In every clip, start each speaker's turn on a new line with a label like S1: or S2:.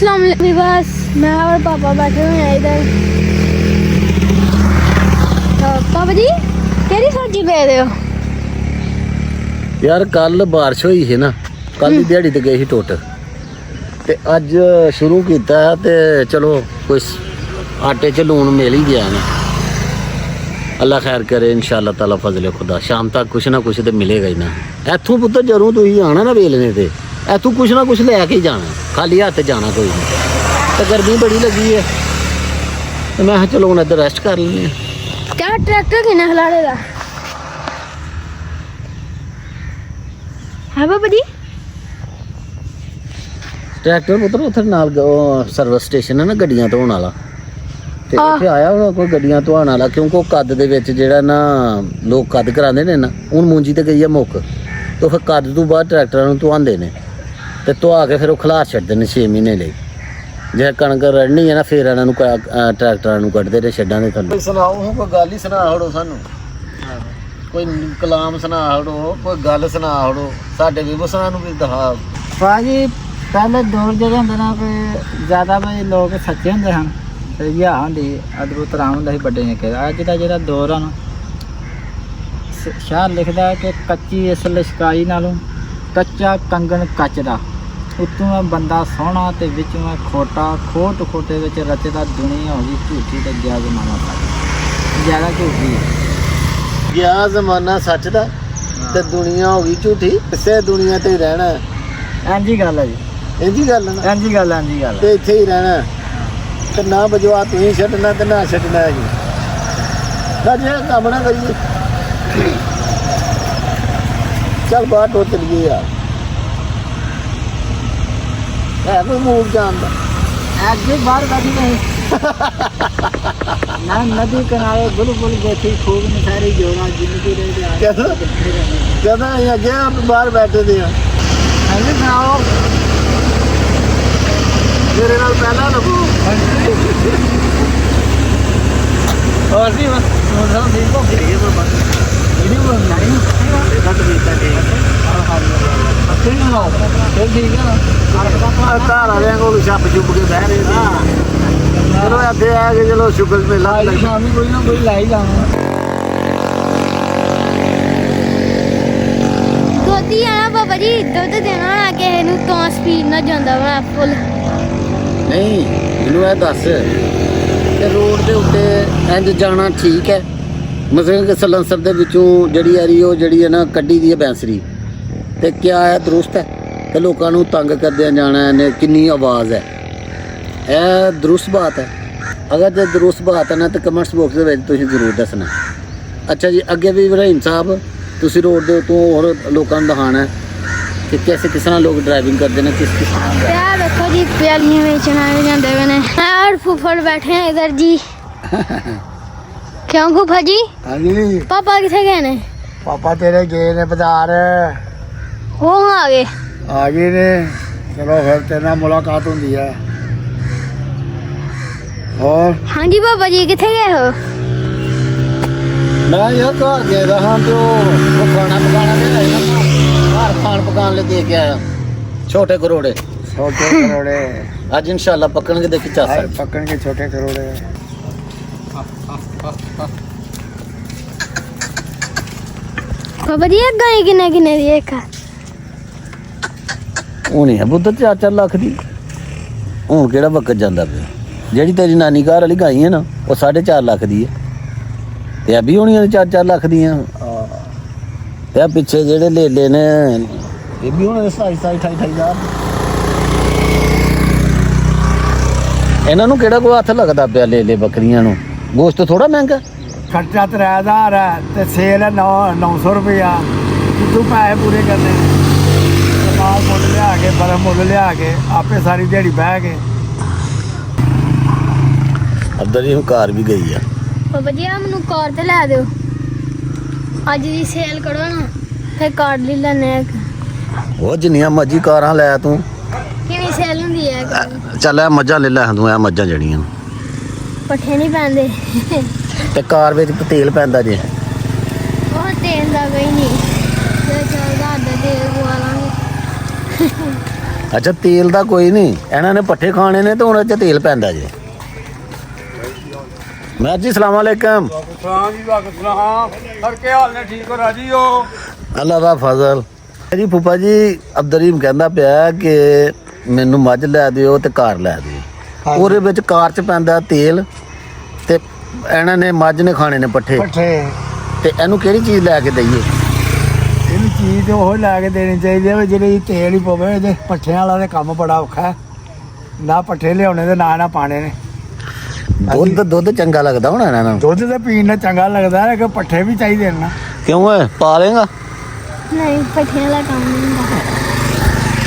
S1: अस्सलाम वालेकुम बस मैं और पापा बैठे हुए हैं इधर। तो पापा जी केड़ी सब्जी ले रहे हो?
S2: यार कल बारिश हुई है ना, कल की दिहाड़ी ते गई ही टुट ते अज शुरू किया ते चलो कोई आटे च लून मिल ही गया ना। अल्लाह खैर करे इंशाअल्लाह ताला फजले खुदा शाम तक कुछ ना कुछ तो मिलेगा ही ना। इथों पुत्र जरूर तुम आना ना वेलने ते इथों कुछ ना कुछ लैके ही जाना, खाली हाथ जाना कोई नहीं। तो गर्मी बड़ी लगी है तो मैं चलो हूँ इधर रेस्ट कर लें।
S1: क्या ट्रैक्टर किन्ने खिलाड़े दा है पापा जी?
S2: ट्रैक्टर पुत्र उधर नाल सर्विस स्टेशन है ना गड्डियां धोने वाला ते इत्थे आया होना कोई गड्डियां धोने वाला, क्योंकि कद दे विच जेहड़ा ना लोग कद करांदे ने ना, हुण मुंजी ते गई है मुक तो फिर कद तो बाद ट्रैक्टरां नूं धोआंदे ने ते धोआ के फिर वो खलार छड्डदे ने 6 महीने लई। जे कणक रड़नी है ना फिर इन्हां नूं ट्रैक्टरां नूं कड्डदे ने शेड्डां दे थल्ले। सुनाओ कोई गल ही सुना हड़ो सानूं, कोई कलाम सुना हड़ो, कोई गल सुना हड़ो, साडे विवसां नूं भी दहा।
S3: भाजी पहले दौर जो होंगे ना कोई ज़्यादा भाई लोग सच्चे होंगे हैं तो यह होंगी अद्भुत राम होंगे बड़े निके। अज का जो दौर है ना शाह लिखता है कि कच्ची इस लिशकाई नालों कच्चा कंगन कचदा, उत्तों है बंदा सोहना ते विचों है खोटा, खोट खोटे विच रचदा दुनिया होगी झूठी ते गया जमाना सच। ज़्यादा झूठी
S2: गया जमाना सच दा ते दुनिया हो गई झूठी, इसे दुनिया ते ही रहना है।
S3: इंजी गल है जी,
S2: इंजी गल ना,
S3: इंजी गल इंजी गल
S2: ते इत्थे ही रहना ते ना बजवा तू ही छड्डना ते ना छड्डना है जी। ना जे काम ना करिए चल बाहर तो चलिए यार, है कोई मूव जानदा
S3: आगे बाहर कभी नहीं ना नदी किनारे बुलबुल देखी खूब सारी जोड़ा जिंदगी रह
S2: कहना अगे आप बाहर बैठे थे
S3: सुनाओ
S2: मेरे नाल पहला लगो
S3: और भी मतलब देखो वीडियो बनाई कट देता है फिर बनाओ फिर ठीक है ना
S2: घर वाले को छप छुप के बह रहे थे। चलो इतने आ के चलो शुगर मेला
S3: शामी कोई ना कोई लाई जाना
S1: दोती है ना पापा जी, दुध देना ना किसी नूं तो स्पीड ना जांदा वा फुल।
S2: नहीं मैनू यह दस कि रोड के उत्ते इंज जाना ठीक है? मतलब कि सलंसर दे विचों जिहड़ी यारी वो जिहड़ी है ना कड्डी दी है बैंसरी ते क्या है दुरुस्त है कि लोगों नूं तंग करदे जाना है, किन्नी आवाज़ है, यह दुरुस्त बात है? अगर जो दुरुस्त बात है ना तो कमेंट्स बॉक्स में तुसीं जरूर दसना। अच्छा जी अगे भी इब्राहिम साहब तुसीं रोड के उत्तों होर लोगों नूं दिखाना है कि कैसे किस तरह लोग ड्राइविंग करते हैं, किस किस तरह।
S1: प्यार देखो जी प्यालियां बेचन आए जाते मैंने और फूफड़ बैठे हैं इधर जी। क्यों फूफा जी?
S3: हाँ जी
S1: पापा किथे गए ने?
S3: पापा तेरे गए ने बाजार
S1: वो आ गए।
S3: आ गए ने, चलो फिर तेरे नाल मुलाकात होंदी है। और
S1: हाँ जी पापा जी किथे गए हो?
S2: मैं यार घर गया हाँ तो खाना पकाना ले आया ना, घर खान पकान ले दे के आया छोटे करोड़े।
S3: छोटे करोड़े
S2: आज इंशाल्लाह पकड़ के देखी चाह
S3: पकड़ के छोटे करोड़े।
S1: पापा जी गाय किन्ने किन्ने दी एक?
S2: होनी है बुद्ध 4-4 लाख दी। हूँ केड़ा वक्त जाता पे जी तेरी नानी घर वाली गाई है ना वो 4.5 लाख दी है ते अभी होनी 4-4 लाख दी ते पिछे जेडे ले ने ये भी होने 27-28 इन्हां नूं केड़ा कोई हत्थ लगदा पिया ले बकरियां नूं, गोश्त थोड़ा महंगा।
S3: खर्चा 3000 है तो सेल है 900 रुपया, तू पैसे पूरे करने माल मुल लिया के बर्फ मुल लिया के आपे सारी दिहाड़ी बह के।
S2: अब्दुल जी कार भी गई है।
S1: पापा जी आप मैनू कार ते लै दिओ, अज दी सेल करो ना फिर कार ले लैने।
S2: वो जिन्नियां मर्जी कारां लै तू,
S1: किन्नी सेल हुंदी है?
S2: चल ए मज्झां ले लै तू, ए मज्झां जड़ियां
S1: पट्ठे नहीं पैंदे
S2: ते कार विच तेल पैंदा जे।
S1: ਉਹ ਤੇਲ ਦਾ ਕੋਈ ਨਹੀਂ ਜੇ ਚੱਲਦਾ ਅੱਧਾ ਤੇਲ ਪਵਾ ਲਾਂਗੇ।
S2: ਅੱਛਾ ਤੇਲ ਦਾ ਕੋਈ ਨਹੀਂ, ਇਹਨਾਂ ਨੇ ਪੱਠੇ ਖਾਣੇ ਨੇ ਤੇ ਉਹਨਾਂ 'ਚ ਤੇਲ ਪੈਂਦਾ ਜੇ। ਮੈਂ ਜੀ ਸਲਾਮ ਅਲੈਕਮ।
S4: ਹਾਂ ਜੀ ਵਾਕਸਲਾਮ। ਹਰ ਕੇ ਹਾਲ ਨੇ? ਠੀਕ ਹੋ? ਰਾਜੀ ਹੋ?
S2: ਅੱਲਾ ਦਾ ਫਜ਼ਲ ਜੀ। ਫੁੱਫਾ ਜੀ ਅਬਦਰੀਮ ਕਹਿੰਦਾ ਪਿਆ ਕਿ ਮੈਨੂੰ ਮੱਝ ਲੈ ਦਿਓ ਤੇ ਕਾਰ ਲੈ ਦਿਓ। ਉਹਦੇ ਵਿੱਚ ਕਾਰ 'ਚ ਪੈਂਦਾ ਤੇਲ ਤੇ ਇਹਨਾਂ ਨੇ ਮੱਝ ਨੇ ਖਾਣੇ ਨੇ ਪੱਠੇ ਤੇ ਇਹਨੂੰ ਕਿਹੜੀ ਚੀਜ਼ ਲੈ ਕੇ ਦਈਏ?
S4: ਇਹਨੂੰ ਚੀਜ਼ ਉਹ ਲੈ ਕੇ ਦੇਣੀ ਚਾਹੀਦੀ ਹੈ ਜਿਹੜੀ ਤੇਲ ਹੀ ਪਵੇ। ਇਹਦੇ ਪੱਠਿਆਂ ਵਾਲਾ ਤੇ ਕੰਮ ਬੜਾ ਔਖਾ ਹੈ, ਨਾ ਪੱਠੇ ਲਿਆਉਣੇ ਤੇ ਨਾ ਪਾਣੇ ਨੇ।
S2: ਦੁੱਧ ਚੰਗਾ ਲੱਗਦਾ ਹੋਣਾ ਇਹਨਾਂ ਨੂੰ?
S4: ਦੁੱਧ ਤੇ ਪੀਣ ਨਾਲ ਚੰਗਾ ਲੱਗਦਾ ਹੈ ਕਿ ਪੱਠੇ ਵੀ ਚਾਹੀਦੇ ਨੇ ਨਾ।
S2: ਕਿਉਂ ਹੈ ਪਾ ਲੇਗਾ?
S1: ਨਹੀਂ, ਪੱਠਿਆਂ ਵਾਲਾ ਕੰਮ ਨਹੀਂ ਹੁੰਦਾ।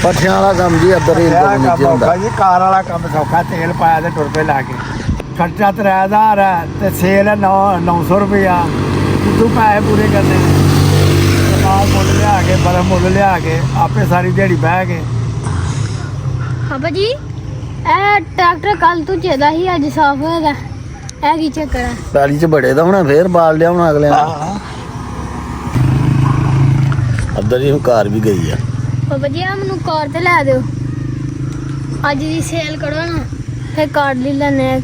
S2: ਪੱਠਿਆਂ ਵਾਲਾ ਕੰਮ ਜੀ ਅਬਦਰੀਮ ਕੋਲ ਨਹੀਂ ਹੁੰਦਾ
S4: ਜੀ। ਕਾਰ ਵਾਲਾ ਕੰਮ ਸੌਖਾ, ਤੇਲ ਪਾਇਆ ਤੇ ਟੁਰ ਪਏ ਲਾ ਕੇ। ਖਰਚਾ 3000 ਹੈ ਤੇ ਸੇਲ ਹੈ 900 ਰੁਪਇਆ। ਤੂੰ ਪੈਸੇ ਪੂਰੇ ਕਰਨੇ ਨੇ। ਨਾਲ ਮੁੱਲ ਲਿਆ ਕੇ, ਬਰਫ ਮੁੱਲ ਲਿਆ ਕੇ ਆਪੇ ਸਾਰੀ ਦਿਹਾੜੀ ਬਹਿ ਕੇ।
S1: ਪਾਪਾ ਜੀ ਇਹ ਟਰੈਕਟਰ ਕੱਲ ਤੋਂ ਚਾਹੀਦਾ ਸੀ, ਅੱਜ ਸਾਫ਼ ਹੋਏਗਾ। ਇਹ ਕੀ ਚੱਕਰ ਹੈ?
S2: ਪੈਲੀ 'ਚ ਬੜੇ ਦਾ ਹੋਣਾ, ਫੇਰ ਬਾਲ ਲਿਆ ਹੋਣਾ ਅਗਲੇ ਨੇ। ਅਬਦਰੀਮ ਕਾਰ ਵੀ ਗਈ ਆ।
S1: ਪਾਪਾ ਜੀ ਆ ਮੈਨੂੰ ਕਾਰ ਤੇ ਲੈ ਦਿਓ। ਅੱਜ ਦੀ ਸੇਲ ਕਰੋ ਨਾ, ਫਿਰ ਕਾਰ ਲੈ ਲੈਣੇ ਆ।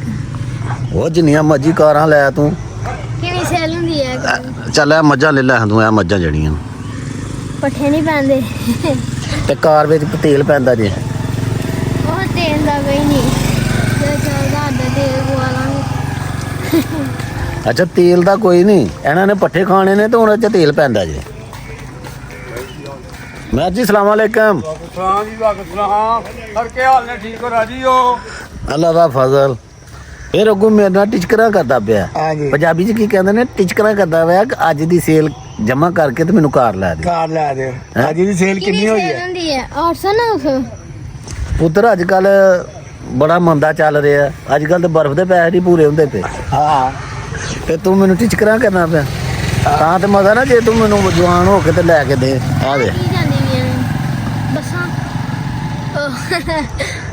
S2: ਉਹ ਜਿੰਨੀਆਂ ਮਰਜ਼ੀ ਕਾਰਾਂ ਲੈ ਤੂੰ।
S1: ਕਿਵੇਂ ਸੇਲ ਹੁੰਦੀ ਹੈ?
S2: ਚੱਲ ਇਹ ਮੱਝਾਂ ਲੈ ਲੈ ਤੂੰ, ਇਹ ਮੱਝਾਂ ਜਿਹੜੀਆਂ
S1: ਪੱਠੇ ਨਹੀਂ ਪੈਂਦੇ
S2: ਤੇ ਕਾਰ ਵਿੱਚ ਤੇਲ ਪੈਂਦਾ ਜੇ।
S1: ਉਹ ਤੇਲ ਦਾ ਕੋਈ ਨਹੀਂ, ਜੇ ਚੱਲਦਾ ਅੱਧਾ ਤੇਲ ਪਵਾ ਲਾਂਗੇ।
S2: ਅੱਛਾ ਤੇਲ ਦਾ ਕੋਈ ਨਹੀਂ, ਇਹਨਾਂ ਨੇ ਪੱਠੇ ਖਾਣੇ ਨੇ ਤੇ ਉਹਨਾਂ 'ਚ ਤੇਲ ਪੈਂਦਾ ਜੇ। ਮੈਂ ਜੀ ਸਲਾਮ ਅਲੈਕਮ।
S4: ਹਾਂ ਜੀ ਵਾਕਸਲਾਮ। ਹਰ ਕੇ ਹਾਲ ਨੇ? ਠੀਕ ਹੋ? ਰਾਜੀ ਹੋ?
S2: ਅੱਲਾ ਦਾ ਫਜ਼ਲ। ਫਿਰ ਅੱਗੋਂ ਮੇਰੇ ਨਾਲ ਟਿਚਕਰਾਂ ਕਰਦਾ ਪਿਆ।
S4: ਹਾਂਜੀ।
S2: ਪੰਜਾਬੀ 'ਚ ਕੀ ਕਹਿੰਦੇ ਨੇ? ਟਿਚਕਰਾਂ ਕਰਦਾ ਪਿਆ ਕਿ ਅੱਜ ਦੀ ਸੇਲ ਜਮ੍ਹਾਂ ਕਰਕੇ ਤੇ ਮੈਨੂੰ ਕਾਰ ਲੈ ਦੇ।
S4: ਕਾਰ ਲੈ ਦਿਓ। ਅੱਜ ਦੀ ਸੇਲ ਕਿੰਨੀ ਹੋਈ
S1: ਸੇਲ
S4: ਹੈ?
S1: ਹੁੰਦੀ ਹੈ 800-900।
S2: ਪੁੱਤਰ ਅੱਜ ਕੱਲ ਬੜਾ ਮੰਦਾ ਚੱਲ ਰਿਹਾ। ਅੱਜ ਕੱਲ ਤੇ ਬਰਫ਼ ਦੇ ਪੈਸੇ ਨਹੀਂ ਪੂਰੇ ਹੁੰਦੇ ਪਏ
S4: ਹਾਂ।
S2: ਤੇ ਤੂੰ ਮੈਨੂੰ ਟਿਚਕਰਾਂ ਕਰਨਾ ਪਿਆ। ਤਾਂ ਤੇ ਮਜ਼ਾ ਨਾ ਜੇ ਤੂੰ ਮੈਨੂੰ ਜਵਾਨ ਹੋ ਕੇ ਤੇ ਲੈ ਕੇ ਦੇ। ਆ ਦੇ
S1: ਕੀ ਜਾਂਦੀ ਵੀ ਬੱਸਾਂ।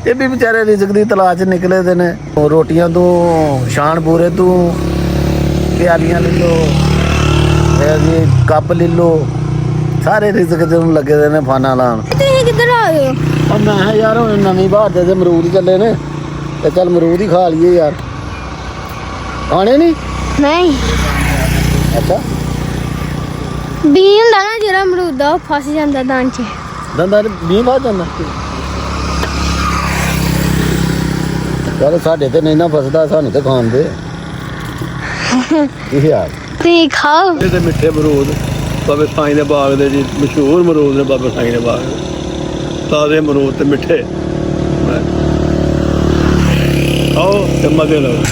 S2: ਇਹ ਵੀ ਵਿਚਾਰੇ ਰਿਜ਼ਕ ਦੀ ਤਲਾਸ਼ 'ਚ ਨਿਕਲੇ ਦੇ ਨੇ। ਉਹ ਰੋਟੀਆਂ ਤੋਂ ਸ਼ਾਨ ਪੂਰੇ ਤੋਂ ਪਿਆਲੀਆਂ ਲੈ ਲਓ, ਇਹ ਕੱਪ ਲੈ ਲਓ, ਸਾਰੇ ਰਿਜ਼ਕ ਦੇ ਨੂੰ ਲੱਗੇ ਦੇ ਨੇ ਫਾਨਾ ਲਾਉਣ।
S1: ਤੁਸੀਂ ਕਿੱਧਰ ਆ ਗਏ ਹੋ?
S2: ਉਹ ਮੈਂ ਕਿਹਾ ਯਾਰ ਹੁਣ ਨਵੀਂ ਬਾਤ ਦੇ ਅਮਰੂਦ ਚੱਲੇ ਨੇ ਤੇ ਚੱਲ ਅਮਰੂਦ ਹੀ ਖਾ ਲਈਏ ਯਾਰ। ਖਾਣੇ ਨਹੀਂ?
S1: ਨਹੀਂ,
S2: ਅੱਛਾ
S1: ਬੀ ਹੁੰਦਾ ਨਾ ਜਿਹੜਾ ਅਮਰੂਦ ਦਾ, ਉਹ ਫਸ ਜਾਂਦਾ ਦਾਨ 'ਚ।
S2: ਦੰਦਾਂ 'ਚ ਬੀਂ ਫਸ ਜਾਂਦਾ। ਚਲ ਸਾਡੇ ਤੇ ਨਹੀਂ ਨਾ ਫਸਦਾ, ਸਾਨੂੰ ਤੇ ਖਾਣ ਦੇ। ਇਹ ਯਾਰ
S1: ਤੁਸੀਂ ਖਾਓ।
S4: ਇਹ ਤੇ ਮਿੱਠੇ ਅਮਰੂਦ ਬਾਬੇ ਸਾਈਂ ਦੇ ਬਾਗ ਦੇ ਜੀ, ਮਸ਼ਹੂਰ ਅਮਰੂਦ ਨੇ ਬਾਬੇ ਸਾਈਂ ਦੇ ਬਾਗ। ਤਾਜ਼ੇ ਅਮਰੂਦ ਤੇ ਮਿੱਠੇ। ਆਓ ਤੇ ਮਜ਼ੇ ਲਓ।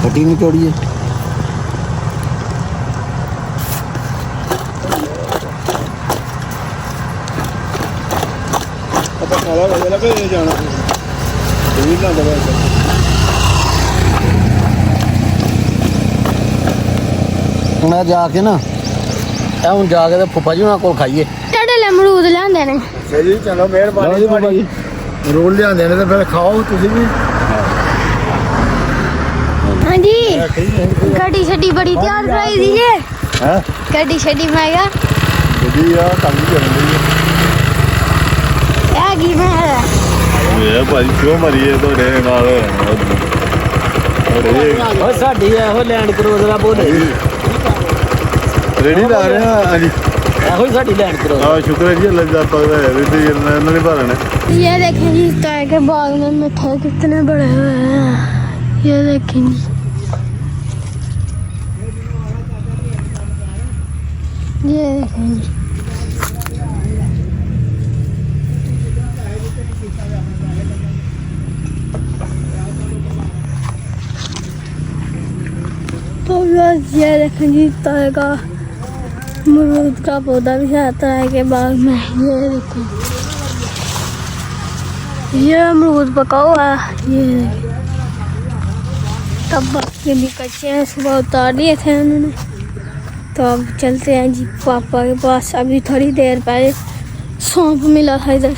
S2: ਫੱਟੀ ਨਹੀਂ ਚੋੜੀਏ।
S4: ਆਪਾਂ ਖਾਲਾ ਵਜੇ ਲੱਗੇ ਜਾਣਾ ਇਹ ਵੀ ਨਾ ਦਵਾ।
S2: ਹੁਣ ਜਾ ਕੇ ਨਾ ਇਹ ਹੁਣ ਜਾ ਕੇ ਤੇ ਫੁੱਫਾ ਜੀ ਉਹਨਾਂ ਕੋਲ ਖਾਈਏ।
S1: ਤੁਹਾਡੇ ਲਈ ਅਮਰੂਦ ਲਿਆਂਦੇ ਨੇ।
S4: ਜੀ ਚਲੋ ਮਿਹਰਬਾਨੀ ਜੀ ਫੁੱਫਾ ਜੀ। ਰੋਲ ਲਿਆਂਦੇ ਨੇ ਤੇ ਫਿਰ ਖਾਓ ਤੁਸੀਂ ਵੀ।
S1: ਹਾਂਜੀ, ਗੱਡੀ ਛੱਡੀ ਬੜੀ ਤਿਆਰ ਕਰਾਈ ਦੀ ਜੇ।
S4: ਹੈ
S1: ਗੱਡੀ ਛੱਡੀ ਮੈਂ ਕਿਹਾ
S4: ਵਧੀਆ ਕੰਮ ਹੀ ਕਰਨ ਦੀ
S1: ਇਹ ਕੀ ਮੈਂ
S4: ਇਹ ਭਾਈ ਕਿਉਂ ਮਰੀਏ ਤੁਹਾਡੇ ਨਾਲ?
S2: ਓਏ ਸਾਡੀ ਇਹੋ ਲੈਂਡ ਕਰੂਜ਼ਰ ਦਾ ਬੋਲੇ
S4: ਰੇੜੀ ਲਾ ਰਹੇ ਹਾਂ। ਹਾਂਜੀ
S2: ਇਹੋ ਹੀ ਸਾਡੀ ਲੈਂਡ ਕਰੂਜ਼ਰ।
S4: हाँ शुक्र है जी अल्लाह का पकड़ा है अभी तो ये नहीं भरना है।
S1: ये देखें जी इस तरह के बाग में मिठाई कितने बड़े हुए हैं। ये देखें जी, ये देखें जी। तो बस ये देखें जी इस तरह का अमरूद का पौधा भी है तरह के बाग में। ये देखें, ये अमरूद पका हुआ है। ये देखें, तब बाकी भी कच्चे हैं, सुबह उतार दिए थे उन्होंने। तो अब चलते हैं जी पापा के पास। अभी थोड़ी देर पहले सौंफ मिला था इधर।